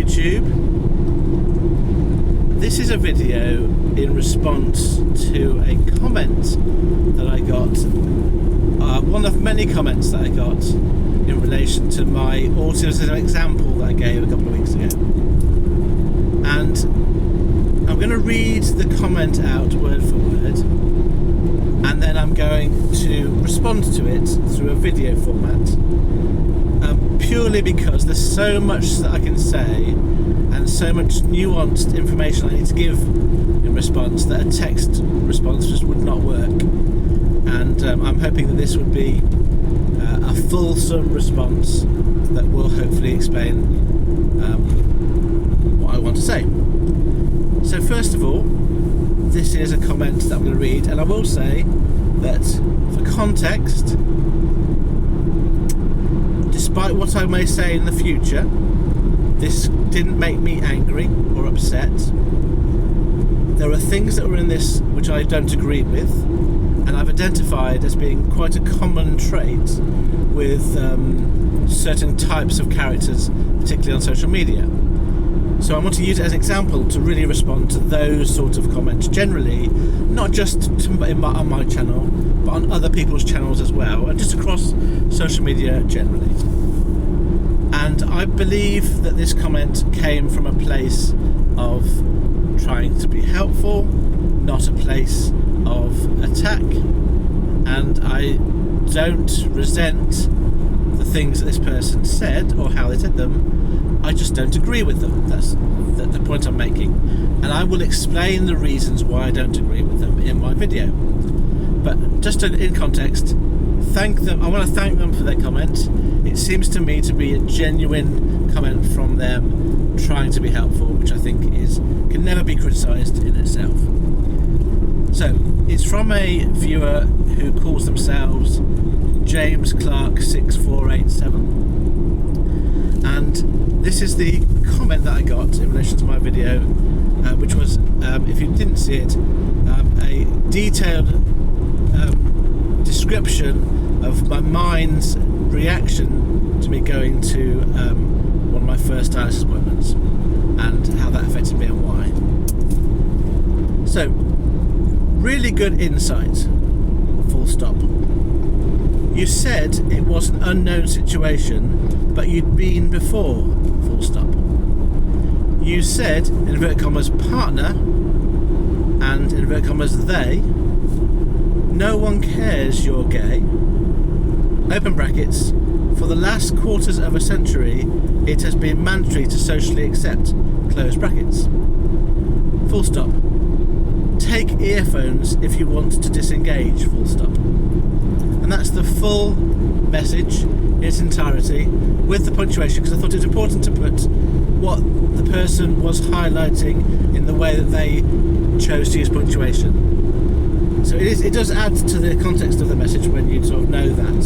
YouTube. This is a video in response to a comment that I got, one of many comments that I got in relation to my autism example that I gave a couple of weeks ago. And I'm going to read the comment out word for word, and then I'm going to respond to it through a video format, purely because there's so much that I can say and so much nuanced information I need to give in response that a text response just would not work. And I'm hoping that this would be a fulsome response that will hopefully explain what I want to say. So first of all, this is a comment that I'm going to read, and I will say that for context, despite what I may say in the future, this didn't make me angry or upset. There are things that were in this which I don't agree with, and I've identified as being quite a common trait with certain types of characters, particularly on social media. So I want to use it as an example to really respond to those sorts of comments generally, not just on my channel, but on other people's channels as well, and just across social media generally. And I believe that this comment came from a place of trying to be helpful, not a place of attack. And I don't resent the things that this person said or how they said them. I just don't agree with them. That's the point I'm making. And I will explain the reasons why I don't agree with them in my video. But just in context, thank them. I want to thank them for their comment. It seems to me to be a genuine comment from them trying to be helpful, which I think can never be criticised in itself. So it's from a viewer who calls themselves Jamesclarke6487, and this is the comment that I got in relation to my video, which was, if you didn't see it, a detailed description of my mind's reaction to me going to one of my first dialysis appointments and how that affected me and why. So, really good insight, full stop. You said it was an unknown situation, but you'd been before, full stop. You said, in inverted commas, partner, and in inverted commas, they. No one cares you're gay. Open brackets. For the last quarters of a century, it has been mandatory to socially accept. Close brackets. Full stop. Take earphones if you want to disengage. Full stop. And that's the full message in its entirety, with the punctuation, because I thought it was important to put what the person was highlighting in the way that they chose to use punctuation. So it does add to the context of the message when you sort of know that.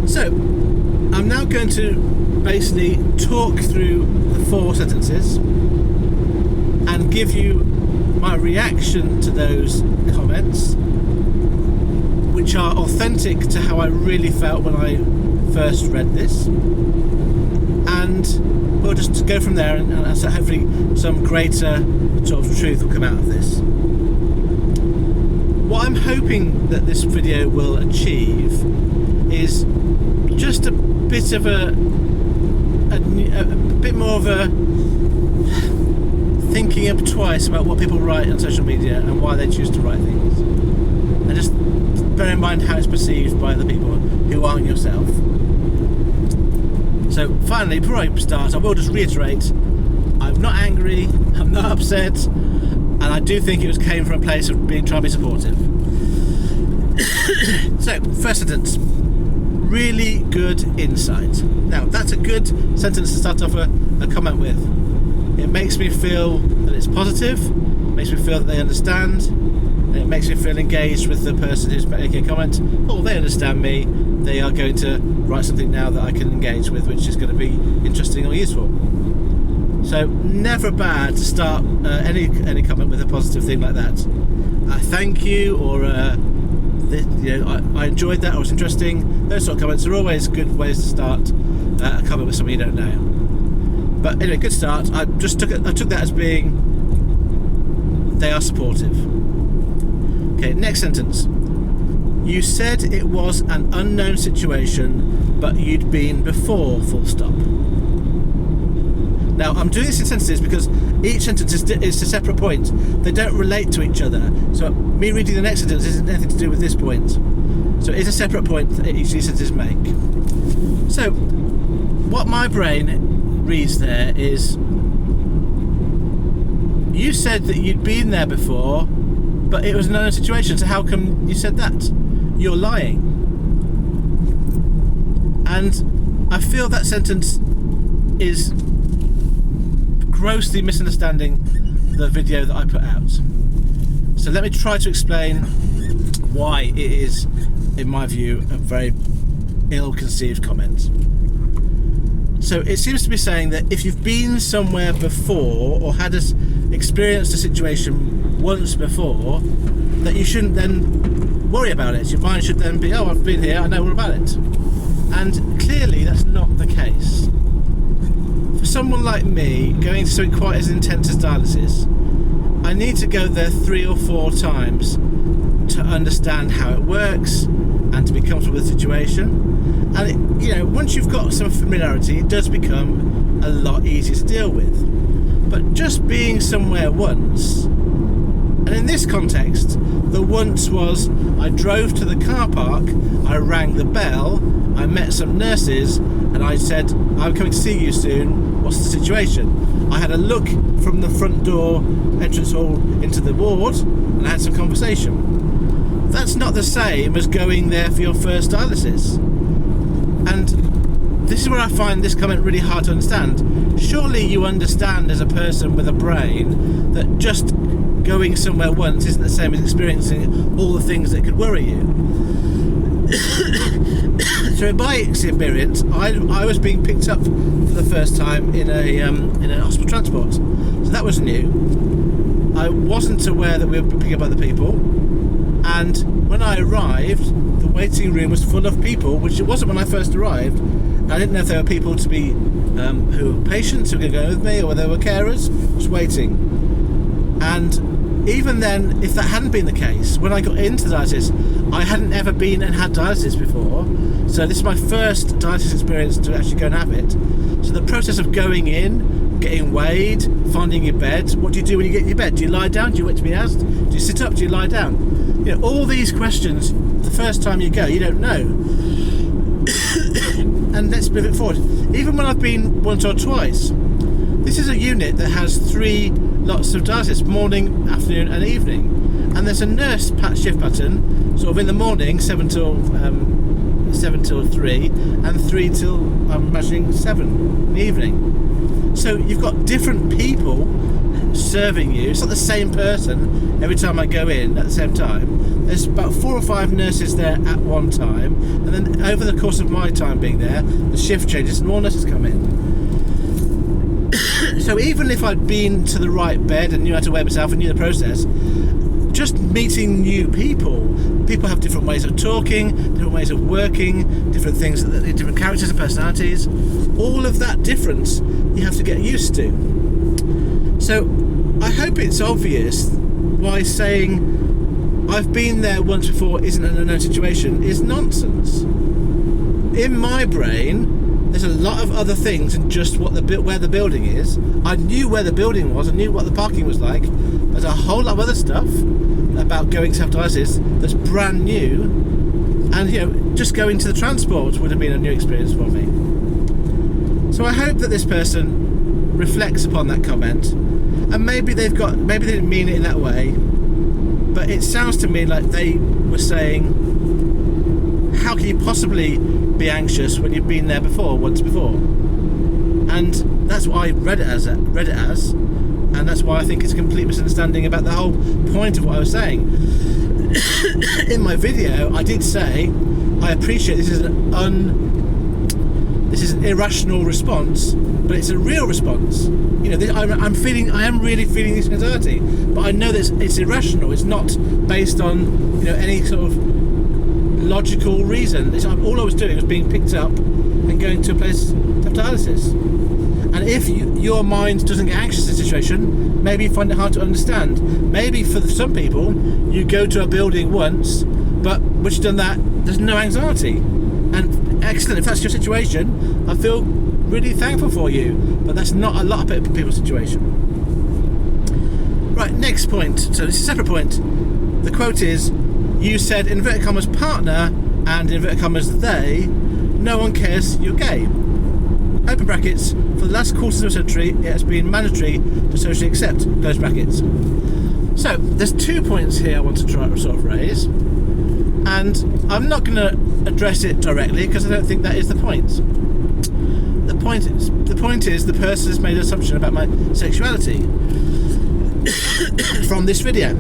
So I'm now going to basically talk through the 4 sentences and give you my reaction to those comments, which are authentic to how I really felt when I first read this, and we'll just go from there, and so hopefully some greater sort of truth will come out of this. What I'm hoping that this video will achieve is just a bit of a bit more of a thinking up twice about what people write on social media and why they choose to write things, and just bear in mind how it's perceived by the people who aren't yourself. So finally, before I start, I will just reiterate, I'm not angry, I'm not upset, and I do think it came from a place of trying to be supportive. So, first sentence, really good insight. Now, that's a good sentence to start off a comment with. It makes me feel that it's positive, makes me feel that they understand, and it makes me feel engaged with the person who's making a comment. Oh, they understand me, they are going to write something now that I can engage with, which is going to be interesting or useful. So never bad to start any comment with a positive thing like that. Thank you, or I enjoyed that, or it's interesting. Those sort of comments are always good ways to start a comment with someone you don't know. But anyway, good start. I took that as being they are supportive. Okay, next sentence. You said it was an unknown situation, but you'd been before, full stop. Now, I'm doing this in sentences because each sentence is a separate point. They don't relate to each other. So me reading the next sentence isn't anything to do with this point. So it is a separate point that each of these sentences make. So, what my brain reads there is, you said that you'd been there before, but it was an unknown situation, so how come you said that? You're lying. And I feel that sentence is grossly misunderstanding the video that I put out. So let me try to explain why it is, in my view, a very ill-conceived comment. So it seems to be saying that if you've been somewhere before or experienced a situation once before, that you shouldn't then worry about it. Your mind should then be, oh, I've been here, I know all about it. And clearly that's not the case. For someone like me, going to something quite as intense as dialysis, I need to go there 3 or 4 times to understand how it works and to be comfortable with the situation. And once you've got some familiarity, it does become a lot easier to deal with. But just being somewhere once, and in this context, the once was I drove to the car park, I rang the bell, I met some nurses, and I said, I'm coming to see you soon, what's the situation? I had a look from the front door, entrance hall, into the ward, and I had some conversation. That's not the same as going there for your first dialysis. And this is where I find this comment really hard to understand. Surely you understand as a person with a brain that just going somewhere once isn't the same as experiencing all the things that could worry you. So in my experience, I was being picked up for the first time in a hospital transport. So that was new. I wasn't aware that we were picking up other people. And when I arrived, the waiting room was full of people, which it wasn't when I first arrived. I didn't know if there were people to be who were patients who were going to go with me, or whether they were carers, just waiting. And even then, if that hadn't been the case, when I got into dialysis, I hadn't ever been and had dialysis before. So this is my first dialysis experience to actually go and have it. So the process of going in, getting weighed, finding your bed. What do you do when you get in your bed? Do you lie down? Do you wait to be asked? Do you sit up? Do you lie down? All these questions, the first time you go, you don't know. And let's move it forward. Even when I've been once or twice, this is a unit that has 3 lots of dialysis, morning, afternoon and evening. And there's a nurse shift pattern, sort of in the morning, 7 till 3, and 3 till, I'm imagining, 7 in the evening. So you've got different people serving you. It's not the same person every time I go in at the same time. There's about 4 or 5 nurses there at one time, and then over the course of my time being there, the shift changes and more nurses come in. So even if I'd been to the right bed and knew how to weigh myself and knew the process, just meeting new people have different ways of talking, different ways of working, different things, different characters and personalities. All of that difference you have to get used to. So I hope it's obvious why saying I've been there once before isn't an unknown situation is nonsense. In my brain, there's a lot of other things than just where the building is. I knew where the building was, I knew what the parking was like. There's a whole lot of other stuff about going to have dialysis that's brand new, and just going to the transport would have been a new experience for me. So I hope that this person reflects upon that comment, and maybe they didn't mean it in that way, but it sounds to me like they were saying, how can you possibly be anxious when you've been there once before? And that's what I read it as, and that's why I think it's a complete misunderstanding about the whole point of what I was saying. In my video, I did say I appreciate this is an irrational response, but it's a real response. I am really feeling this anxiety, but I know that it's irrational. It's not based on any sort of logical reason. All I was doing was being picked up and going to a place to have dialysis. And if your mind doesn't get anxious in a situation, maybe you find it hard to understand. Maybe for some people, you go to a building once, but once you've done that, there's no anxiety. And excellent, if that's your situation, I feel really thankful for you. But that's not a lot of people's situation. Right, next point. So this is a separate point. The quote is, you said inverted commas partner and inverted commas they, no one cares you're gay. Open brackets, for the last quarter of a century it has been mandatory to socially accept, close brackets. So there's 2 points here I want to try to sort of raise, and I'm not going to address it directly because I don't think that is the point. The point is the person has made an assumption about my sexuality from this video,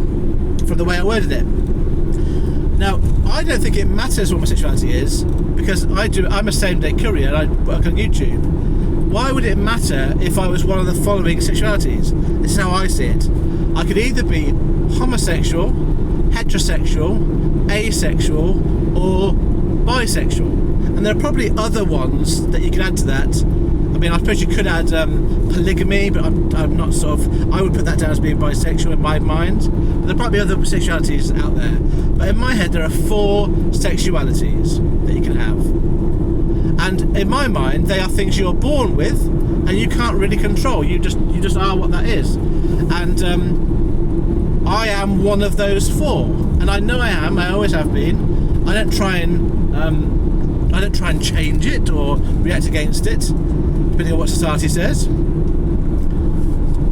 from the way I worded it. Now, I don't think it matters what my sexuality is, because I'm a same-day courier and I work on YouTube. Why would it matter if I was one of the following sexualities? This is how I see it. I could either be homosexual, heterosexual, asexual, or bisexual. And there are probably other ones that you could add to that. I mean, I suppose you could add polygamy, but I'm not I would put that down as being bisexual in my mind. But there might be other sexualities out there. But in my head, there are 4 sexualities that you can have. And in my mind, they are things you're born with, and you can't really control. You just are what that is. And I am one of those 4, and I know I am. I always have been. I don't try and change it or react against it, depending on what society says.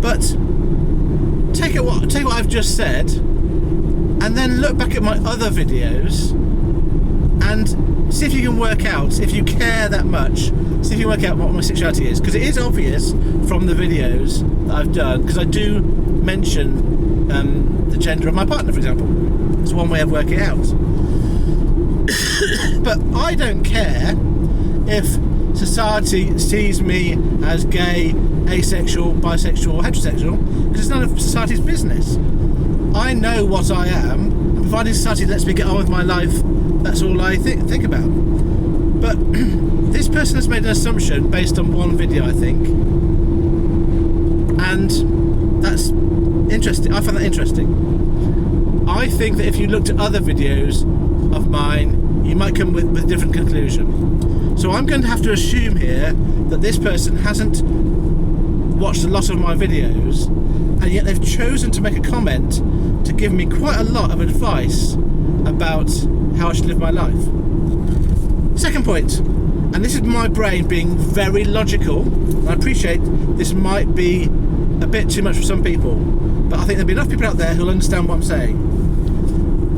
But take what I've just said, and then look back at my other videos and see if you can work out, if you care that much, see if you can work out what my sexuality is, because it is obvious from the videos that I've done, because I do mention the gender of my partner, for example. It's one way of working it out. But I don't care if society sees me as gay, asexual, bisexual, or heterosexual, because it's none of society's business. I know what I am, and providing society lets me get on with my life, that's all I think about. But this person has made an assumption based on one video, I think, and that's interesting. I find that interesting. I think that if you looked at other videos of mine, you might come with a different conclusion. So I'm going to have to assume here that this person hasn't watched a lot of my videos, and yet they've chosen to make a comment to give me quite a lot of advice about how I should live my life. Second point, and this is my brain being very logical. I appreciate this might be a bit too much for some people, but I think there'll be enough people out there who'll understand what I'm saying.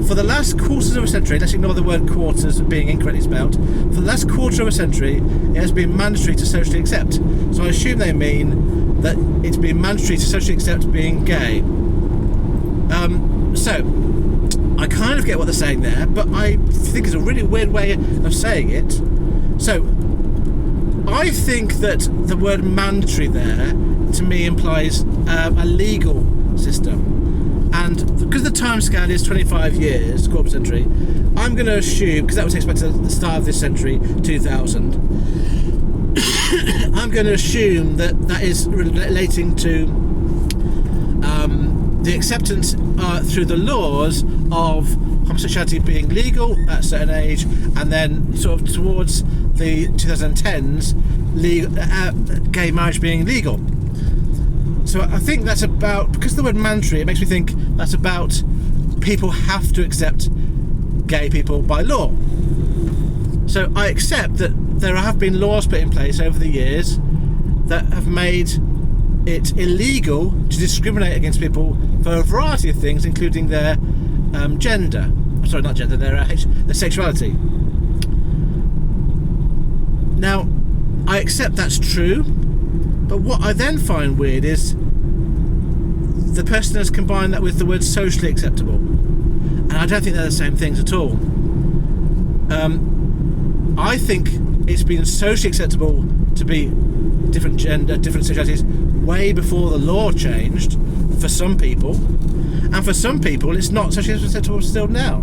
For the last quarters of a century, let's ignore the word quarters being incorrectly spelled, for the last quarter of a century it has been mandatory to socially accept. So I assume they mean that it's been mandatory to socially accept being gay. So I kind of get what they're saying there, but I think it's a really weird way of saying it. So I think that the word mandatory there to me implies a legal system, and because the time scale is 25 years, quarter century, I'm going to assume, because that was expected at the start of this century, 2000, I'm going to assume that is relating to the acceptance through the laws of homosexuality being legal at a certain age, and then sort of towards the 2010s, gay marriage being legal. So I think that's about, because of the word mandatory, it makes me think that's about people have to accept gay people by law. So I accept that there have been laws put in place over the years that have made it illegal to discriminate against people for a variety of things, including their gender. Sorry, not gender, their sexuality. Now, I accept that's true, but what I then find weird is the person has combined that with the word socially acceptable, and I don't think they're the same things at all. I think it's been socially acceptable to be different gender, different sexualities way before the law changed for some people, and for some people it's not socially acceptable still now.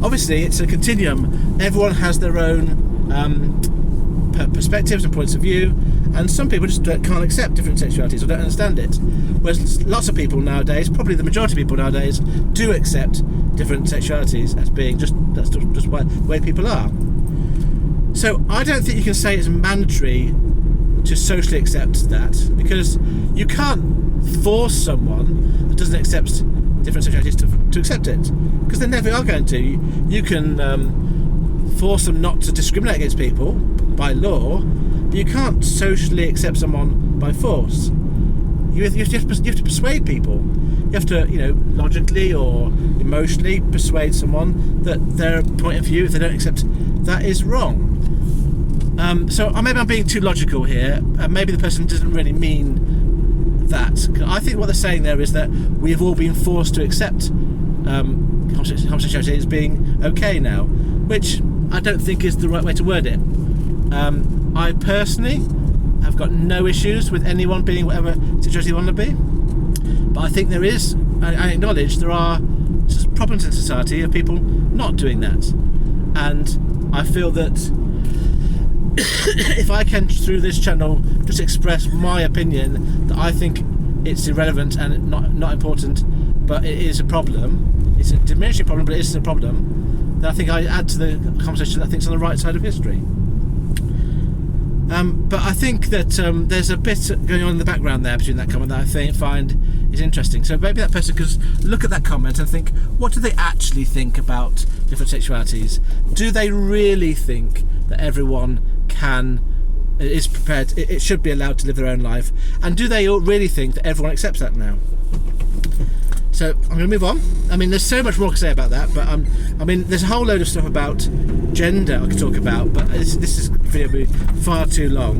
obviously it's a continuum. Everyone has their own perspectives and points of view, and some people just can't accept different sexualities or don't understand it, whereas lots of people nowadays, probably the majority of people nowadays, do accept different sexualities as being just the way people are. So I don't think you can say it's mandatory to socially accept that, because you can't force someone that doesn't accept different sexualities to accept it, because they never are going to. You can force them not to discriminate against people by law, but you can't socially accept someone by force. You have to persuade people. You have to, logically or emotionally persuade someone that their point of view, if they don't accept that, is wrong. So maybe I'm being too logical here. Maybe the person doesn't really mean that. I think what they're saying there is that we have all been forced to accept homosexuality as being okay now, which I don't think is the right way to word it. I personally have got no issues with anyone being whatever sexuality they want to be, but I think there is, I acknowledge there are problems in society of people not doing that, and I feel that if I can, through this channel, just express my opinion that I think it's irrelevant and not important, but it is a problem, it's a diminishing problem, but it is a problem, then I think I add to the conversation that I think it's on the right side of history. But I think that there's a bit going on in the background there between that comment that I find is interesting. So maybe that person could look at that comment and think, what do they actually think about different sexualities? Do they really think that everyone is prepared, it should be allowed to live their own life? And do they really think that everyone accepts that now? So I'm going to move on. I mean, there's so much more to say about that, but there's a whole load of stuff about gender I could talk about, but this video will be far too long,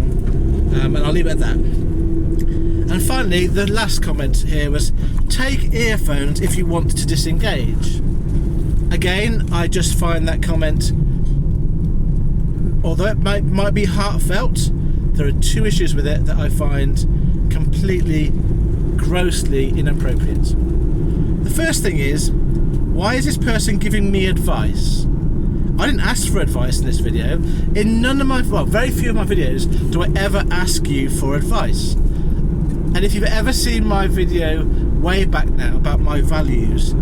and I'll leave it at that. And finally, the last comment here was, take earphones if you want to disengage. Again, I just find that comment, although it might be heartfelt, there are two issues with it that I find completely, grossly inappropriate. The first thing is, why is this person giving me advice? I didn't ask for advice in this video. In very few of my videos do I ever ask you for advice. And if you've ever seen my video way back now about my values,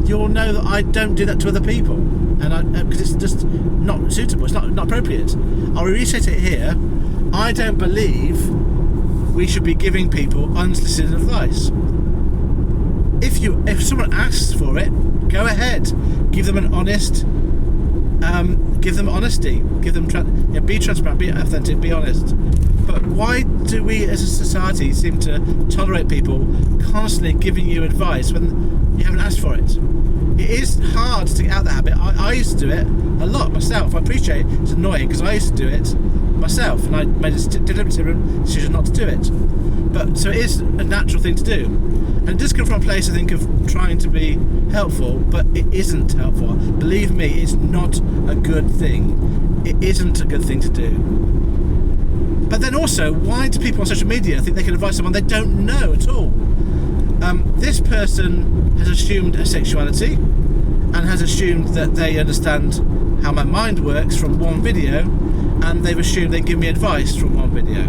you'll know that I don't do that to other people, and because it's just not suitable, it's not appropriate. I'll reset it here. I don't believe we should be giving people unsolicited advice. If someone asks for it, go ahead, give them an honest, give them honesty, give them be transparent, be authentic, be honest. But why do we as a society seem to tolerate people constantly giving you advice when you haven't asked for it? It is hard to get out of that habit. I used to do it a lot myself. I appreciate it's annoying because I used to do it myself, and I made a deliberate decision not to do it. But so it is a natural thing to do, and it does come from a place, I think, of trying to be helpful, but it isn't helpful. Believe me, it's not a good thing. It isn't a good thing to do. But then also, why do people on social media think they can advise someone they don't know at all? This person has assumed a sexuality and has assumed that they understand how my mind works from one video, and they've assumed they can give me advice from one video.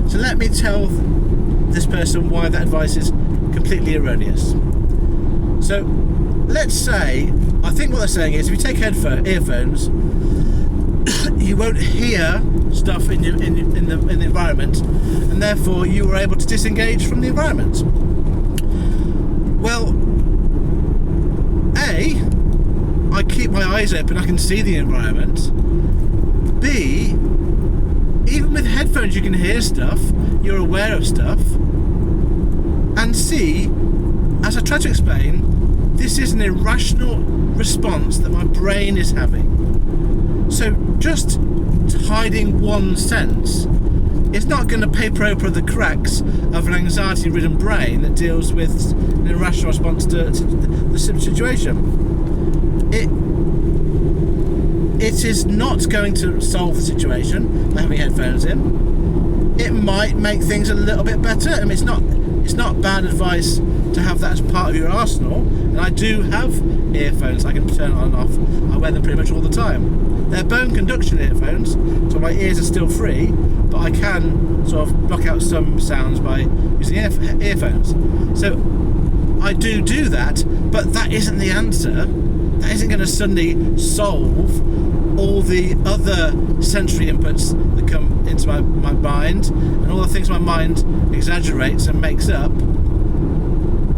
So let me tell this person why that advice is completely erroneous. So let's say, I think what they're saying is, if you take earphones, you won't hear stuff in the environment, and therefore you are able to disengage from the environment. Well, A, I keep my eyes open, I can see the environment. B, even with headphones you can hear stuff, you're aware of stuff. And C, as I tried to explain, this is an irrational response that my brain is having. So just hiding one sense is not going to paper over the cracks of an anxiety-ridden brain that deals with an irrational response to the situation. It is not going to solve the situation by having headphones in. It might make things a little bit better. I mean, it's not bad advice to have that as part of your arsenal, and And I do have earphones I can turn on and off. I wear them pretty much all the time. They're bone conduction earphones, so my ears are still free, but I can sort of block out some sounds by using earphones. So I do that, but that isn't the answer. That isn't going to suddenly solve all the other sensory inputs that come into my mind and all the things my mind exaggerates and makes up.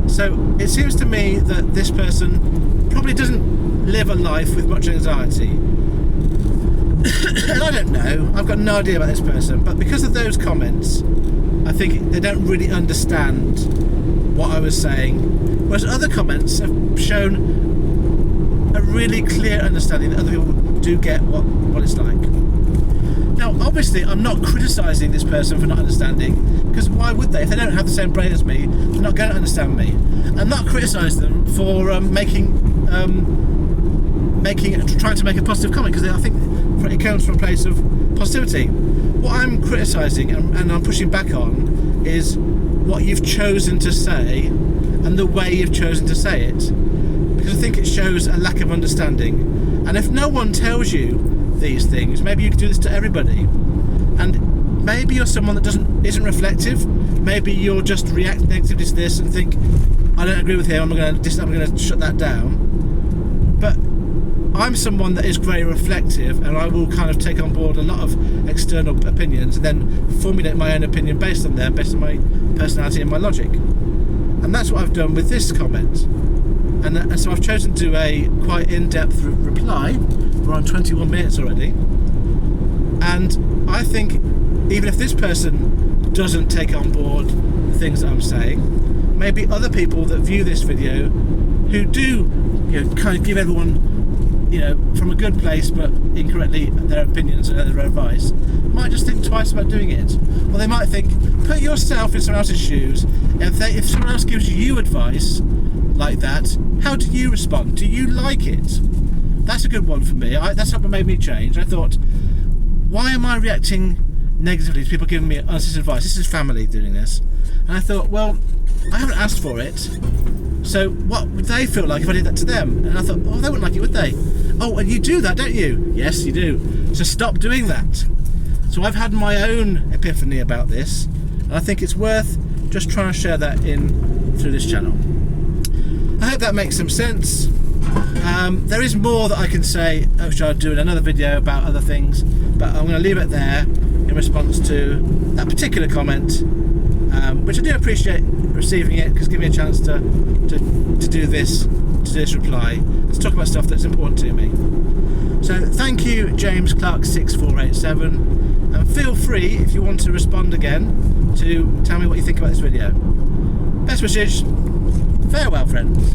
So it seems to me that this person probably doesn't live a life with much anxiety. And I don't know, I've got no idea about this person, but because of those comments, I think they don't really understand what I was saying, whereas other comments have shown a really clear understanding that other people do get what it's like. Now, obviously, I'm not criticising this person for not understanding, because why would they? If they don't have the same brain as me, they're not going to understand me. I'm not criticising them for trying to make a positive comment, because I think it comes from a place of positivity. What I'm criticising and I'm pushing back on is what you've chosen to say and the way you've chosen to say it, because I think it shows a lack of understanding. And if no one tells you these things, maybe you could do this to everybody, and maybe you're someone that isn't reflective. Maybe you'll just react negatively to this and think, I don't agree with him, I'm going to shut that down. But I'm someone that is very reflective, and I will kind of take on board a lot of external opinions and then formulate my own opinion based on them, based on my personality and my logic. And that's what I've done with this comment. And so I've chosen to do a quite in-depth reply. We're on 21 minutes already. And I think even if this person doesn't take on board the things that I'm saying, maybe other people that view this video who do, kind of give everyone, from a good place but incorrectly their opinions and their advice, might just think twice about doing it. Or they might think, put yourself in someone else's shoes. If someone else gives you advice like that, how do you respond? Do you like it? That's a good one for me. That's what made me change. I thought, why am I reacting negatively to people giving me unsolicited advice? This is family doing this. And I thought, well, I haven't asked for it, so what would they feel like if I did that to them? And I thought, oh, they wouldn't like it, would they? Oh, and you do that, don't you? Yes, you do. So stop doing that. So I've had my own epiphany about this, and I think it's worth just trying to share that through this channel. I hope that makes some sense. There is more that I can say, which I'll do in another video about other things, but I'm going to leave it there in response to that particular comment, which I do appreciate receiving it, because it gives me a chance to do this reply, and to talk about stuff that's important to me. So thank you, Jamesclarke6487, and feel free, if you want to respond again, to tell me what you think about this video. Best wishes. Farewell, friends.